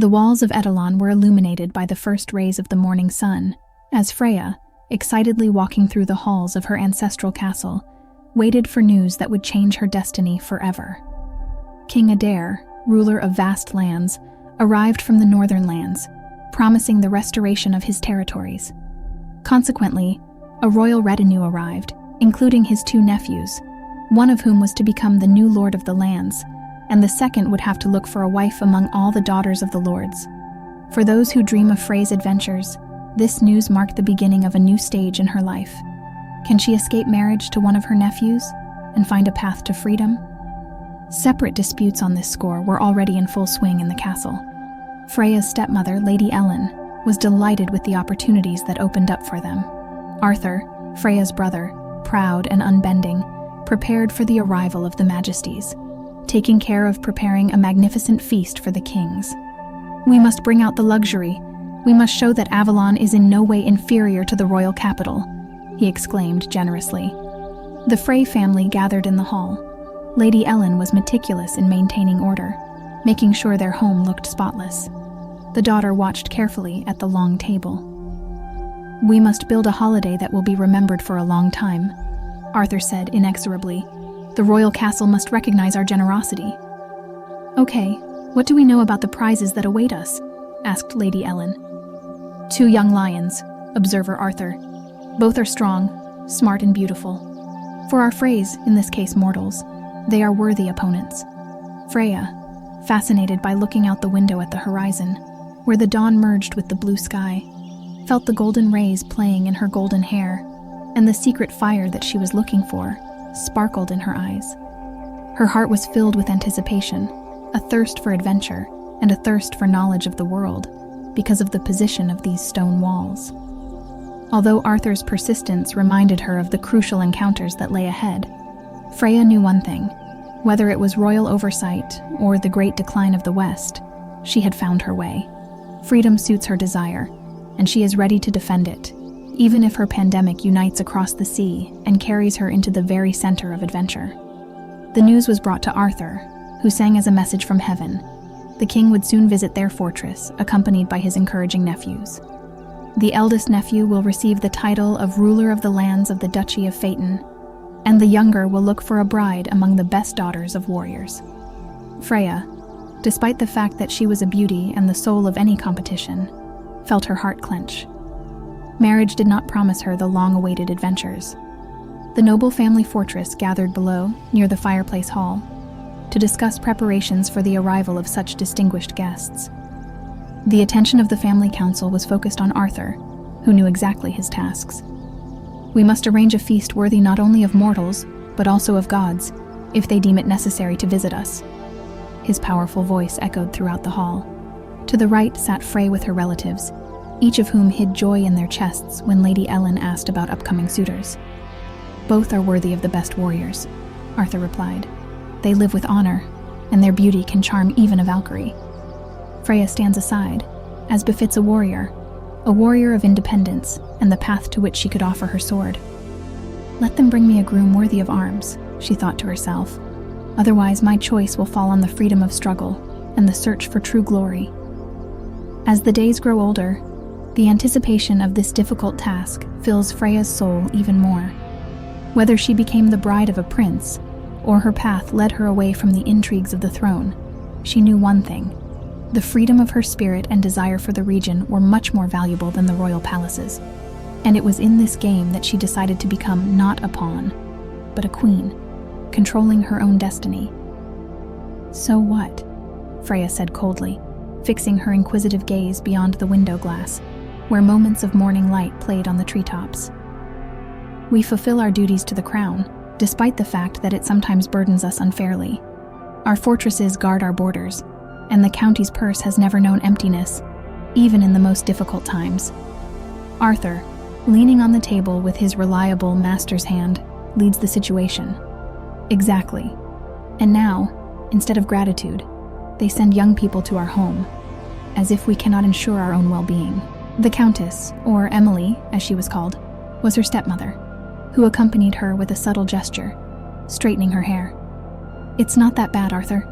The walls of Edelon were illuminated by the first rays of the morning sun, as Freya, excitedly walking through the halls of her ancestral castle, waited for news that would change her destiny forever. King Adair, ruler of vast lands, arrived from the northern lands, promising the restoration of his territories. Consequently, a royal retinue arrived, including his two nephews, one of whom was to become the new lord of the lands, and the second would have to look for a wife among all the daughters of the lords. For those who dream of Freya's adventures, this news marked the beginning of a new stage in her life. Can she escape marriage to one of her nephews and find a path to freedom? Separate disputes on this score were already in full swing in the castle. Freya's stepmother, Lady Ellen, was delighted with the opportunities that opened up for them. Arthur, Freya's brother, proud and unbending, prepared for the arrival of the Majesties, taking care of preparing a magnificent feast for the kings. "We must bring out the luxury. We must show that Avalon is in no way inferior to the royal capital," he exclaimed generously. The Frey family gathered in the hall. Lady Ellen was meticulous in maintaining order, making sure their home looked spotless. The daughter watched carefully at the long table. "We must build a holiday that will be remembered for a long time," Arthur said inexorably. "The royal castle must recognize our generosity." "Okay, what do we know about the prizes that await us?" asked Lady Ellen. "Two young lions," observer Arthur. "Both are strong, smart and beautiful. For our Freys, in this case mortals, they are worthy opponents." Freya, fascinated by looking out the window at the horizon, where the dawn merged with the blue sky, felt the golden rays playing in her golden hair, and the secret fire that she was looking for sparkled in her eyes. Her heart was filled with anticipation, a thirst for adventure, and a thirst for knowledge of the world, because of the position of these stone walls. Although Arthur's persistence reminded her of the crucial encounters that lay ahead, Freya knew one thing: whether it was royal oversight or the great decline of the West, she had found her way. Freedom suits her desire, and she is ready to defend it, even if her pandemic unites across the sea and carries her into the very center of adventure. The news was brought to Arthur, who sang as a message from heaven. The king would soon visit their fortress, accompanied by his encouraging nephews. The eldest nephew will receive the title of ruler of the lands of the Duchy of Phaeton, and the younger will look for a bride among the best daughters of warriors. Freya, despite the fact that she was a beauty and the soul of any competition, felt her heart clench. Marriage did not promise her the long-awaited adventures. The noble family fortress gathered below, near the fireplace hall, to discuss preparations for the arrival of such distinguished guests. The attention of the family council was focused on Arthur, who knew exactly his tasks. "We must arrange a feast worthy not only of mortals, but also of gods, if they deem it necessary to visit us." His powerful voice echoed throughout the hall. To the right sat Frey with her relatives, each of whom hid joy in their chests when Lady Ellen asked about upcoming suitors. "Both are worthy of the best warriors," Arthur replied. "They live with honor, and their beauty can charm even a Valkyrie." Freya stands aside, as befits a warrior of independence and the path to which she could offer her sword. "Let them bring me a groom worthy of arms," she thought to herself. "Otherwise my choice will fall on the freedom of struggle and the search for true glory." As the days grow older, the anticipation of this difficult task fills Freya's soul even more. Whether she became the bride of a prince, or her path led her away from the intrigues of the throne, she knew one thing: the freedom of her spirit and desire for the region were much more valuable than the royal palaces. And it was in this game that she decided to become not a pawn, but a queen, controlling her own destiny. "So what?" Freya said coldly, fixing her inquisitive gaze beyond the window glass, where moments of morning light played on the treetops. "We fulfill our duties to the crown, despite the fact that it sometimes burdens us unfairly. Our fortresses guard our borders, and the county's purse has never known emptiness, even in the most difficult times." Arthur, leaning on the table with his reliable master's hand, leads the situation. "Exactly. And now, instead of gratitude, they send young people to our home, as if we cannot ensure our own well-being." The Countess, or Emily, as she was called, was her stepmother, who accompanied her with a subtle gesture, straightening her hair. "It's not that bad, Arthur.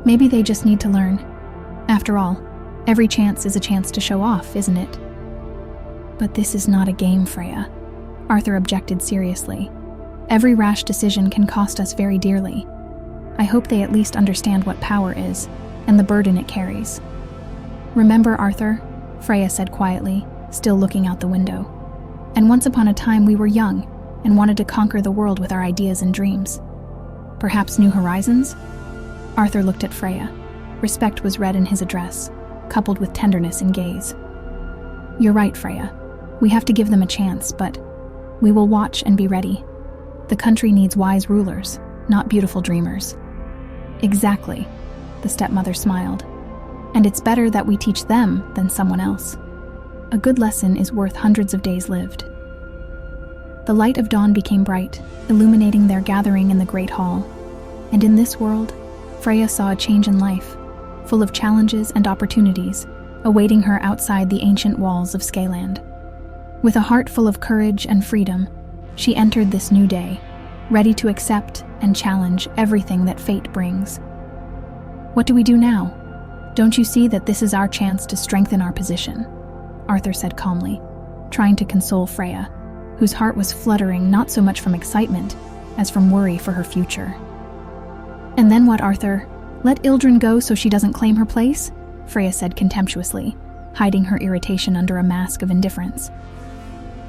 Maybe they just need to learn. After all, Every chance is a chance to show off, isn't it? But this is not a game, Freya. Arthur objected seriously. Every rash decision can cost us very dearly. I hope they at least understand what power is, and the burden it carries. Remember, Arthur, Freya said quietly, still looking out the window. And once upon a time we were young, and wanted to conquer the world with our ideas and dreams. Perhaps new horizons? Arthur looked at Freya. Respect was read in his address, coupled with tenderness in gaze. You're right, Freya. We have to give them a chance, but we will watch and be ready. The country needs wise rulers, not beautiful dreamers. Exactly, the stepmother smiled. And it's better that we teach them than someone else. A good lesson is worth hundreds of days lived. The light of dawn became bright, illuminating their gathering in the great hall. And in this world, Freya saw a change in life, full of challenges and opportunities, awaiting her outside the ancient walls of Skyland. With a heart full of courage and freedom, she entered this new day, ready to accept and challenge everything that fate brings. What do we do now? Don't you see that this is our chance to strengthen our position? Arthur said calmly, trying to console Freya, whose heart was fluttering not so much from excitement as from worry for her future. And then what, Arthur? Let Ildren go so she doesn't claim her place? Freya said contemptuously, hiding her irritation under a mask of indifference.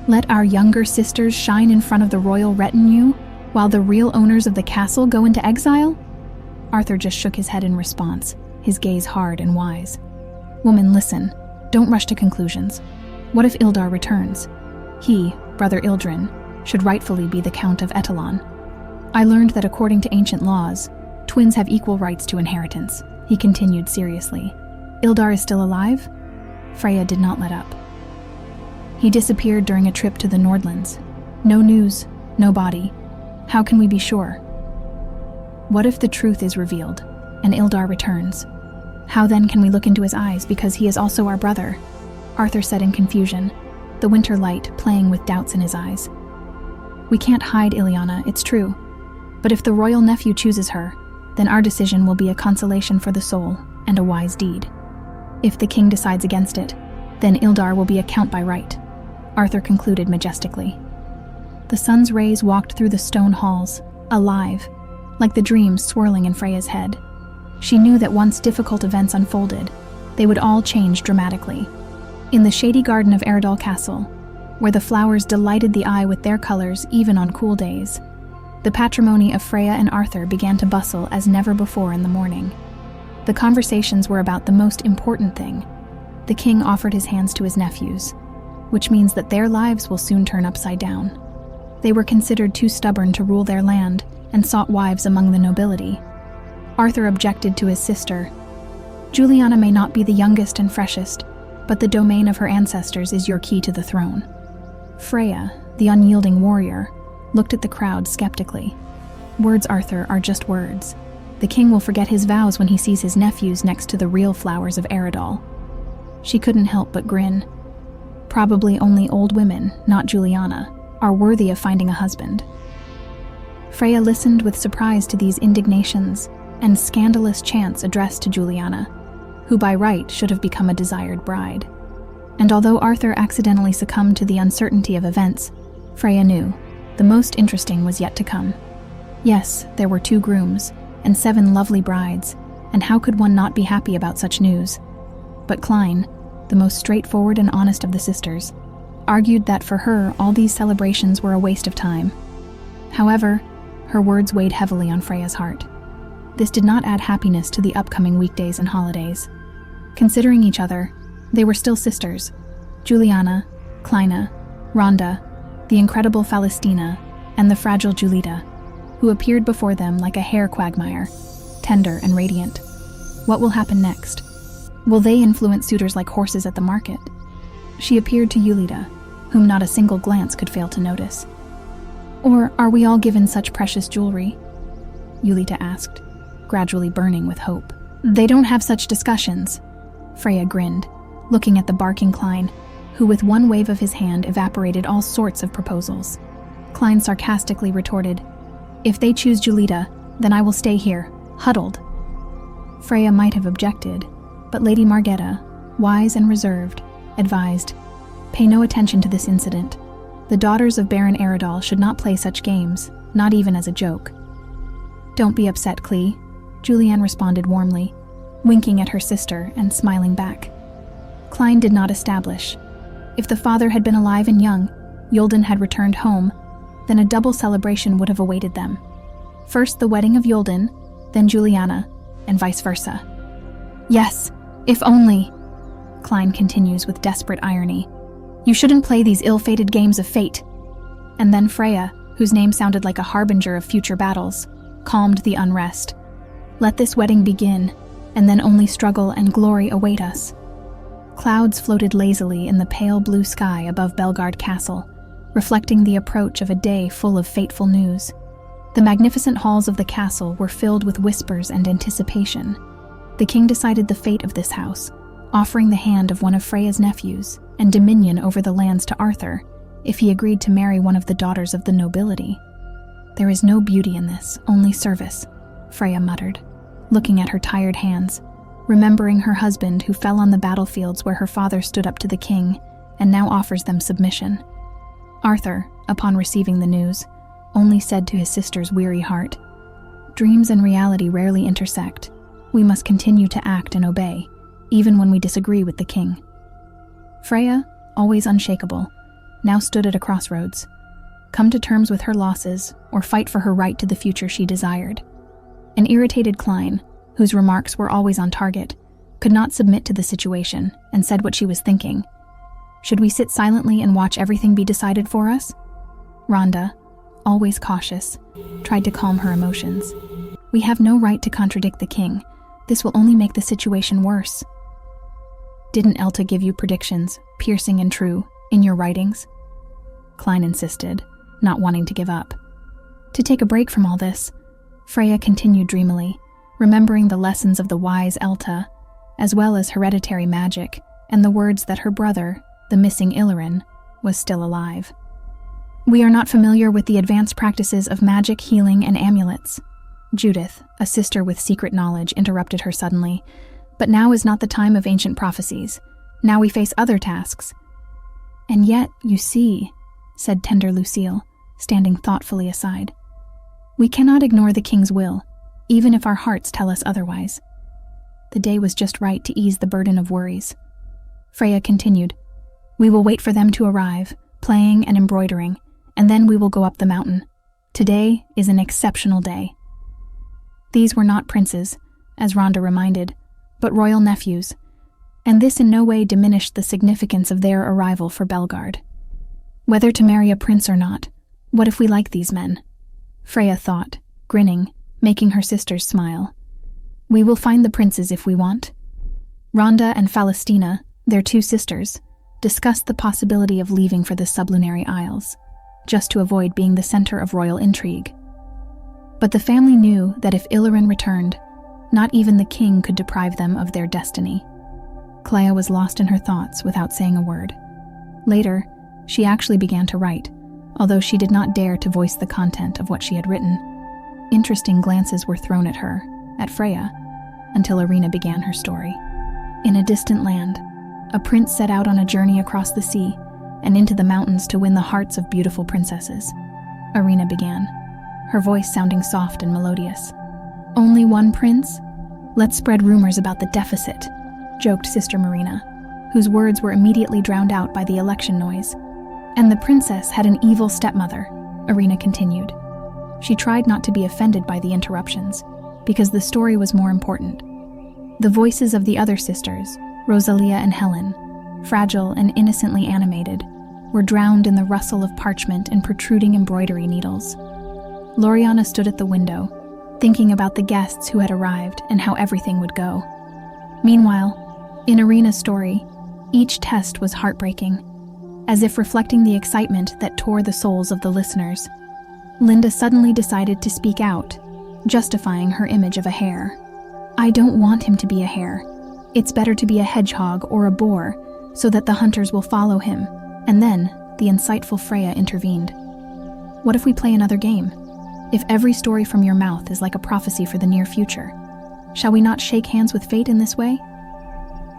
Let our younger sisters shine in front of the royal retinue, while the real owners of the castle go into exile? Arthur just shook his head in response, his gaze hard and wise. Woman, listen. Don't rush to conclusions. What if Ildar returns? He, Brother Ildren, should rightfully be the Count of Etalon. I learned that according to ancient laws, twins have equal rights to inheritance, he continued seriously. Ildar is still alive? Freya did not let up. He disappeared during a trip to the Nordlands. No news, no body. How can we be sure? What if the truth is revealed, and Ildar returns? How then can we look into his eyes, because he is also our brother? Arthur said in confusion, the winter light playing with doubts in his eyes. We can't hide Ileana, it's true. But if the royal nephew chooses her, then our decision will be a consolation for the soul and a wise deed. If the king decides against it, then Ildar will be a count by right, Arthur concluded majestically. The sun's rays walked through the stone halls, alive, like the dreams swirling in Freya's head. She knew that once difficult events unfolded, they would all change dramatically. In the shady garden of Östergard Castle, where the flowers delighted the eye with their colors even on cool days, the patrimony of Freya and Arthur began to bustle as never before in the morning. The conversations were about the most important thing. The king offered his hands to his nephews, which means that their lives will soon turn upside down. They were considered too stubborn to rule their land and sought wives among the nobility. Arthur objected to his sister. Juliana may not be the youngest and freshest, but the domain of her ancestors is your key to the throne. Freya, the unyielding warrior, looked at the crowd skeptically. Words, Arthur, are just words. The king will forget his vows when he sees his nephews next to the real flowers of Eredal. She couldn't help but grin. Probably only old women, not Juliana, are worthy of finding a husband. Freya listened with surprise to these indignations and scandalous chants addressed to Juliana, who by right should have become a desired bride. And although Arthur accidentally succumbed to the uncertainty of events, Freya knew the most interesting was yet to come. Yes, there were 2 grooms and 7 lovely brides, and how could one not be happy about such news? But Klein, the most straightforward and honest of the sisters, argued that for her all these celebrations were a waste of time. However, her words weighed heavily on Freya's heart. This did not add happiness to the upcoming weekdays and holidays. Considering each other, they were still sisters. Juliana, Kleina, Rhonda, the incredible Falastina, and the fragile Julita, who appeared before them like a hair quagmire, tender and radiant. What will happen next? Will they influence suitors like horses at the market? She appeared to Julita, whom not a single glance could fail to notice. Or are we all given such precious jewelry? Julita asked, gradually burning with hope. They don't have such discussions. Freya grinned, looking at the barking Klein, who with one wave of his hand evaporated all sorts of proposals. Klein sarcastically retorted, If they choose Julita, then I will stay here, huddled. Freya might have objected, but Lady Margetta, wise and reserved, advised, "Pay no attention to this incident. The daughters of Baron Eredal should not play such games, not even as a joke." "Don't be upset, Clee," Julianne responded warmly, winking at her sister and smiling back. Klein did not establish. If the father had been alive and young, Yulden had returned home, then a double celebration would have awaited them. First the wedding of Yulden, then Juliana, and vice versa. "Yes, if only," Klein continues with desperate irony. "You shouldn't play these ill-fated games of fate." And then Freya, whose name sounded like a harbinger of future battles, calmed the unrest. "Let this wedding begin, and then only struggle and glory await us." Clouds floated lazily in the pale blue sky above Östergard Castle, reflecting the approach of a day full of fateful news. The magnificent halls of the castle were filled with whispers and anticipation. The king decided the fate of this house, offering the hand of one of Freya's nephews and dominion over the lands to Arthur if he agreed to marry one of the daughters of the nobility. "There is no beauty in this, only service," Freya muttered, looking at her tired hands, remembering her husband who fell on the battlefields where her father stood up to the king and now offers them submission. Arthur, upon receiving the news, only said to his sister's weary heart, "Dreams and reality rarely intersect. We must continue to act and obey, even when we disagree with the king." Freya, always unshakable, now stood at a crossroads, come to terms with her losses or fight for her right to the future she desired. An irritated Klein, whose remarks were always on target, could not submit to the situation and said what she was thinking. "Should we sit silently and watch everything be decided for us?" Rhonda, always cautious, tried to calm her emotions. "We have no right to contradict the king. This will only make the situation worse." "Didn't Elta give you predictions, piercing and true, in your writings?" Klein insisted, not wanting to give up. "To take a break from all this," Freya continued dreamily, remembering the lessons of the wise Elta, as well as hereditary magic and the words that her brother, the missing Illyrin, was still alive. "We are not familiar with the advanced practices of magic, healing, and amulets." Judith, a sister with secret knowledge, interrupted her suddenly. "But now is not the time of ancient prophecies. Now we face other tasks." "And yet, you see," said tender Lucille, standing thoughtfully aside, "we cannot ignore the king's will, even if our hearts tell us otherwise." The day was just right to ease the burden of worries. Freya continued, "We will wait for them to arrive, playing and embroidering, and then we will go up the mountain. Today is an exceptional day." These were not princes, as Rhonda reminded, but royal nephews, and this in no way diminished the significance of their arrival for Belgard. Whether to marry a prince or not, what if we like these men? Freya thought, grinning, making her sisters smile. "We will find the princes if we want." Rhonda and Falastina, their two sisters, discussed the possibility of leaving for the sublunary isles, just to avoid being the center of royal intrigue. But the family knew that if Illyrin returned, not even the king could deprive them of their destiny. Clea was lost in her thoughts without saying a word. Later, she actually began to write, although she did not dare to voice the content of what she had written. Interesting glances were thrown at her, at Freya, until Irina began her story. In a distant land, a prince set out on a journey across the sea and into the mountains to win the hearts of beautiful princesses. Irina began, her voice sounding soft and melodious. "Only one prince? Let's spread rumors about the deficit," joked Sister Marina, whose words were immediately drowned out by the election noise. "And the princess had an evil stepmother," Irina continued. She tried not to be offended by the interruptions, because the story was more important. The voices of the other sisters, Rosalia and Helen, fragile and innocently animated, were drowned in the rustle of parchment and protruding embroidery needles. Loriana stood at the window, thinking about the guests who had arrived and how everything would go. Meanwhile, in Irina's story, each test was heartbreaking, as if reflecting the excitement that tore the souls of the listeners. Linda suddenly decided to speak out, justifying her image of a hare. "I don't want him to be a hare. It's better to be a hedgehog or a boar, so that the hunters will follow him." And then, the insightful Freya intervened. "What if we play another game? If every story from your mouth is like a prophecy for the near future, shall we not shake hands with fate in this way?"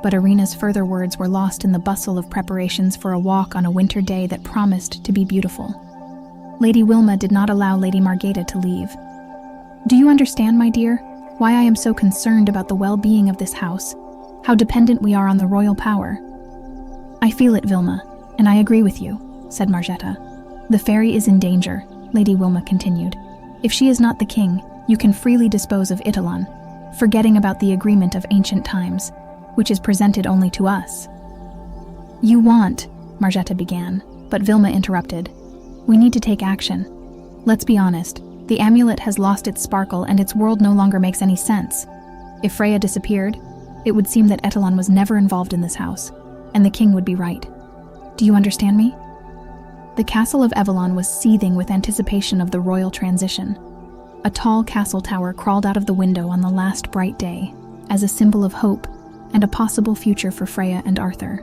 but Irina's further words were lost in the bustle of preparations for a walk on a winter day that promised to be beautiful. Lady Wilma did not allow Lady Margata to leave. "Do you understand, my dear, why I am so concerned about the well-being of this house, how dependent we are on the royal power?" "I feel it, Wilma, and I agree with you," said Margetta. "The fairy is in danger," Lady Wilma continued. "If she is not the king, you can freely dispose of Italan, forgetting about the agreement of ancient times, which is presented only to us." "You want," Margetta began, but Vilma interrupted. "We need to take action. Let's be honest, the amulet has lost its sparkle and its world no longer makes any sense. If Freya disappeared, it would seem that Etalan was never involved in this house, and the king would be right. Do you understand me?" The castle of Evelon was seething with anticipation of the royal transition. A tall castle tower crawled out of the window on the last bright day, as a symbol of hope and a possible future for Freya and Arthur.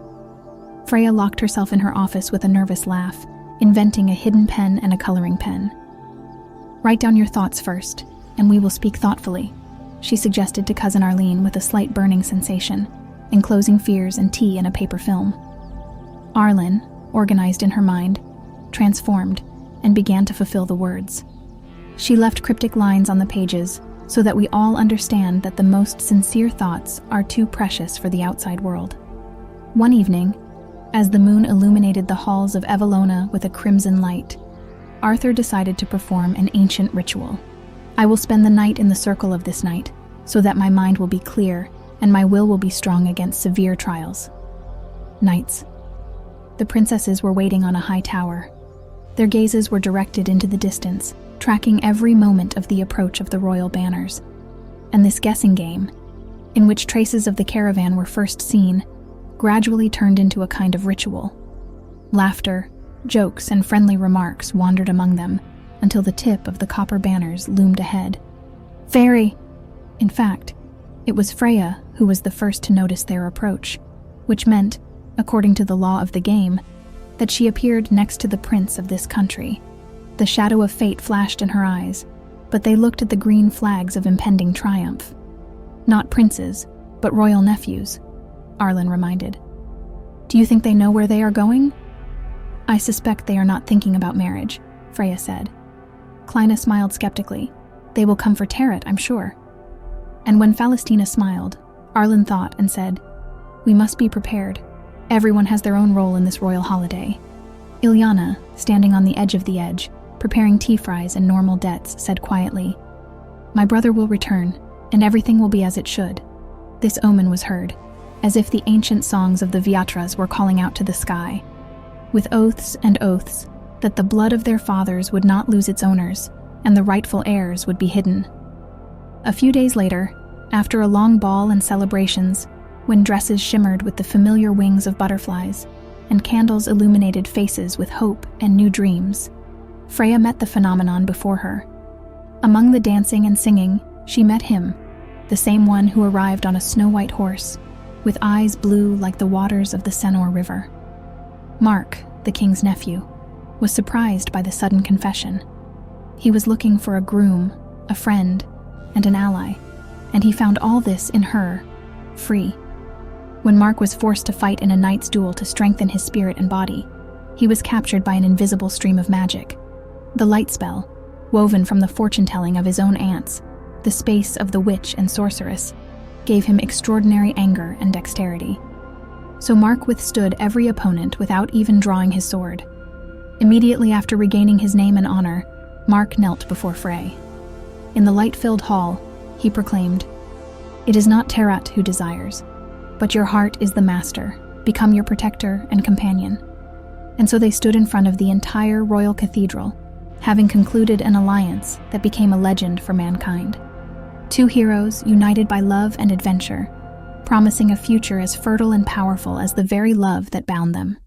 Freya locked herself in her office with a nervous laugh, inventing a hidden pen and a coloring pen. "Write down your thoughts first, and we will speak thoughtfully," she suggested to Cousin Arlene with a slight burning sensation, enclosing fears and tea in a paper film. Arlen, organized in her mind, transformed, and began to fulfill the words. She left cryptic lines on the pages so that we all understand that the most sincere thoughts are too precious for the outside world. One evening, as the moon illuminated the halls of Evelona with a crimson light, Arthur decided to perform an ancient ritual. "I will spend the night in the circle of this night, so that my mind will be clear and my will be strong against severe trials." Knights. The princesses were waiting on a high tower. Their gazes were directed into the distance, tracking every moment of the approach of the royal banners. And this guessing game, in which traces of the caravan were first seen, gradually turned into a kind of ritual. Laughter, jokes, and friendly remarks wandered among them until the tip of the copper banners loomed ahead. "Fairy!" In fact, it was Freya who was the first to notice their approach, which meant, according to the law of the game, that she appeared next to the prince of this country. The shadow of fate flashed in her eyes, but they looked at the green flags of impending triumph. "Not princes, but royal nephews," Arlen reminded. "Do you think they know where they are going?" "I suspect they are not thinking about marriage," Freya said. Kleina smiled skeptically. "They will come for Tarot, I'm sure." And when Falastina smiled, Arlen thought and said, "We must be prepared. Everyone has their own role in this royal holiday." Ilyana, standing on the edge, preparing tea fries and normal debts, said quietly, "My brother will return, and everything will be as it should." This omen was heard, as if the ancient songs of the Vyatras were calling out to the sky, with oaths and oaths, that the blood of their fathers would not lose its owners, and the rightful heirs would be hidden. A few days later, after a long ball and celebrations, when dresses shimmered with the familiar wings of butterflies, and candles illuminated faces with hope and new dreams, Freya met the phenomenon before her. Among the dancing and singing, she met him, the same one who arrived on a snow-white horse, with eyes blue like the waters of the Senor River. Mark, the king's nephew, was surprised by the sudden confession. He was looking for a groom, a friend, and an ally, and he found all this in her, free. When Mark was forced to fight in a knight's duel to strengthen his spirit and body, he was captured by an invisible stream of magic. The light spell, woven from the fortune-telling of his own aunts, the space of the witch and sorceress, gave him extraordinary anger and dexterity. So Mark withstood every opponent without even drawing his sword. Immediately after regaining his name and honor, Mark knelt before Frey. In the light-filled hall, he proclaimed, "It is not Terat who desires, but your heart is the master. Become your protector and companion." And so they stood in front of the entire royal cathedral, having concluded an alliance that became a legend for mankind. Two heroes united by love and adventure, promising a future as fertile and powerful as the very love that bound them.